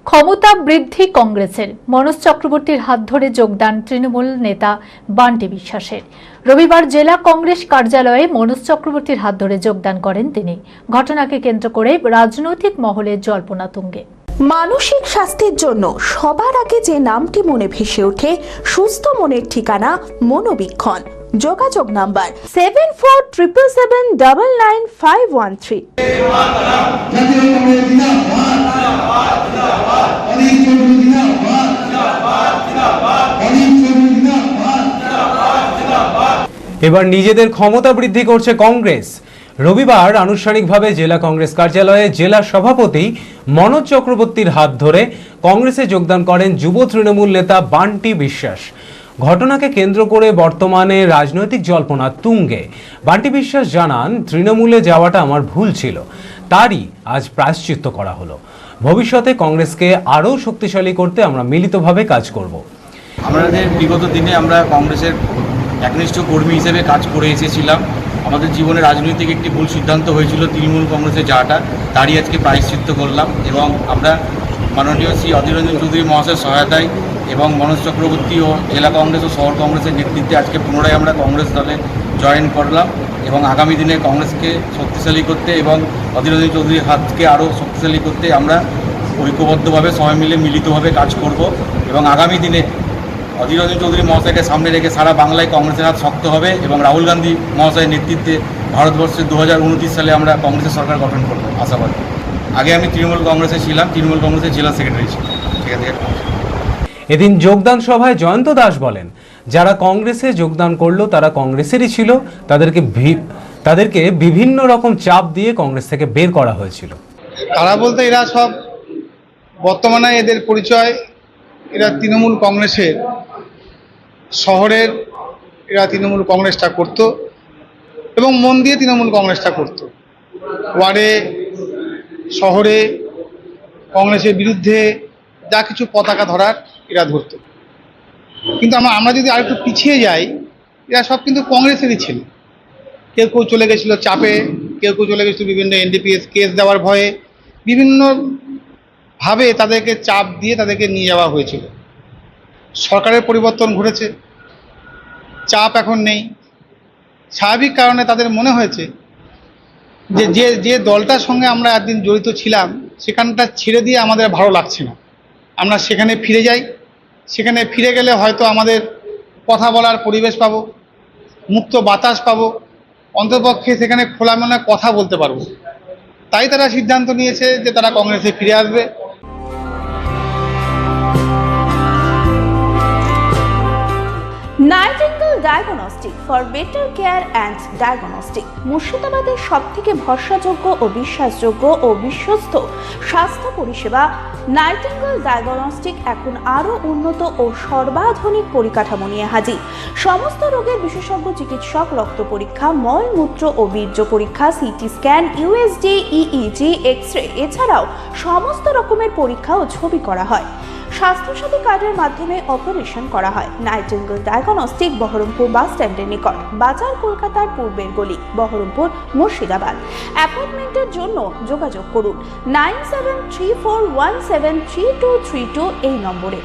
ক্ষমতা বৃদ্ধি কংগ্রেসের মনোজ চক্রবর্তীর হাত ধরে যোগদান তৃণমূল নেতা বান্টি বিশ্বাসের। রবিবার জেলা কংগ্রেস কার্যালয়ে মনোজ চক্রবর্তীর হাত ধরে যোগদান করেন তিনি। ঘটনাকে কেন্দ্র করে রাজনৈতিক মহলে জল্পনা তুঙ্গে। মানসিক স্বাস্থ্যের জন্য সবার আগে যে নামটি মনে ভেসে ওঠে, সুস্থ মনের ঠিকানা মনোবীক্ষণ। যোগাযোগ নাম্বার 7477799513। এবার নিজেদের ক্ষমতা বৃদ্ধি করছে কংগ্রেস। রবিবার আনুষ্ঠানিকভাবে জেলা কংগ্রেস কার্যালয়ে জেলা সভাপতি মনোজ চক্রবর্তীর হাত ধরে কংগ্রেসে যোগদান করেন যুব তৃণমূল নেতা বান্টি বিশ্বাস। ঘটনাকে কেন্দ্র করে বর্তমানে রাজনৈতিক জল্পনা তুঙ্গে। বান্টি বিশ্বাস জানান, তৃণমূলে যাওয়াটা আমার ভুল ছিল, তারই আজ প্রায়শ্চিত্ত করা হলো। ভবিষ্যতে কংগ্রেসকে আরও শক্তিশালী করতে আমরা মিলিতভাবে কাজ করব। আমাদের বিগত দিনে আমরা কংগ্রেসের একনিষ্ঠ কর্মী হিসেবে কাজ করে এসেছিলাম। আমাদের জীবনে রাজনৈতিক একটি ভুল সিদ্ধান্ত হয়েছিল তৃণমূল কংগ্রেসে যাওয়াটা, তারই আজকে প্রায়শ্চিত্ত করলাম। এবং আমরা মাননীয় শ্রী অধীর রঞ্জন চৌধুরী মহাশয়ের সহায়তায় এবং মনোজ চক্রবর্তী ও জেলা কংগ্রেস ও শহর কংগ্রেসের নেতৃত্বে আজকে পুনরায় আমরা কংগ্রেস দলে জয়েন করলাম এবং আগামী দিনে কংগ্রেসকে শক্তিশালী করতে এবং অধীর রঞ্জন চৌধুরীর হাতকে আরও শক্তিশালী করতে আমরা ঐক্যবদ্ধভাবে সবাই মিলে মিলিতভাবে কাজ করব। এবং আগামী দিনে অধীর রঞ্জন চৌধুরী মহাশয়কে সামনে রেখে সারা বাংলায় কংগ্রেসের হাত শক্ত হবে এবং রাহুল গান্ধী মহাশয়ের নেতৃত্বে ভারতবর্ষে 2029 সালে আমরা কংগ্রেসের সরকার গঠন করব আশাবাদী। আগে আমি তৃণমূল কংগ্রেসে ছিলাম, তৃণমূল কংগ্রেসের জেলা সেক্রেটারি ছিলাম। ঠিক আছে। এদিন যোগদান সভায় জয়ন্ত দাস বলেন, যারা কংগ্রেসে যোগদান করলো তারা কংগ্রেসেরই ছিল, তাদেরকে বিভিন্ন রকম চাপ দিয়ে কংগ্রেস থেকে বের করা হয়েছিল। তারা বলতে এরা সব বর্তমানে এদের পরিচয়, এরা তৃণমূল কংগ্রেসের শহরের, এরা তৃণমূল কংগ্রেসটা করত এবং মন দিয়ে তৃণমূল কংগ্রেসটা করত। ওয়ার্ডে শহরে কংগ্রেসের বিরুদ্ধে যা কিছু পতাকা ধরার এরা ধরত। কিন্তু আমরা যদি আরেকটু পিছিয়ে যাই, এরা সব কিন্তু কংগ্রেসেরই ছিল। কেউ কেউ চলে গেছিলো চাপে, কেউ কেউ চলে গেছিলো বিভিন্ন NDPS কেস দেওয়ার ভয়ে, বিভিন্নভাবে তাদেরকে চাপ দিয়ে তাদেরকে নিয়ে যাওয়া হয়েছিল। সরকারের পরিবর্তন ঘটেছে, চাপ এখন নেই। স্বাভাবিক কারণে তাদের মনে হয়েছে যে যে দলটার সঙ্গে আমরা একদিন জড়িত ছিলাম সেখানটা ছেড়ে দিয়ে আমাদের ভালো লাগছে না, আমরা সেখানে ফিরে যাই। সেখানে ফিরে গেলে হয়তো আমাদের কথা বলার পরিবেশ পাবো, মুক্ত বাতাস পাবো, অন্ততপক্ষে সেখানে খোলামেলা কথা বলতে পারবো। তাই তারা সিদ্ধান্ত নিয়েছে যে তারা কংগ্রেসে ফিরে আসবে। Nightingale diagnostic for better care and diagnostic মুর্শিদাবাদের সবথেকে ভরসাযোগ্য ও বিশ্বাসযোগ্য ও বিশ্বস্ত স্বাস্থ্য পরিষেবা নাইটিঙ্গেল ডায়াগনস্টিক এখন আরও উন্নত ও সর্বাধুনিক পরিকাঠামো নিয়ে হাজির। সমস্ত রোগের বিশেষজ্ঞ চিকিৎসক, রক্ত পরীক্ষা, মলমূত্র ও বীর্য পরীক্ষা, CT scan, USG, EEG, X-ray, এছাড়াও সমস্ত রকমের পরীক্ষা ও ছবি করা হয়। স্বাস্থ্যসাথী কার্ডের মাধ্যমে অপারেশন করা হয়। নাইটিঙ্গেল ডায়াগনস্টিক বহরমপুর বাস স্ট্যান্ডের নিকট, বাজার, কলকাতার পূর্বের গলি, বহরমপুর, মুর্শিদাবাদ। অ্যাপয়েন্টমেন্টের জন্য যোগাযোগ করুন 9734173232 এই নম্বরে।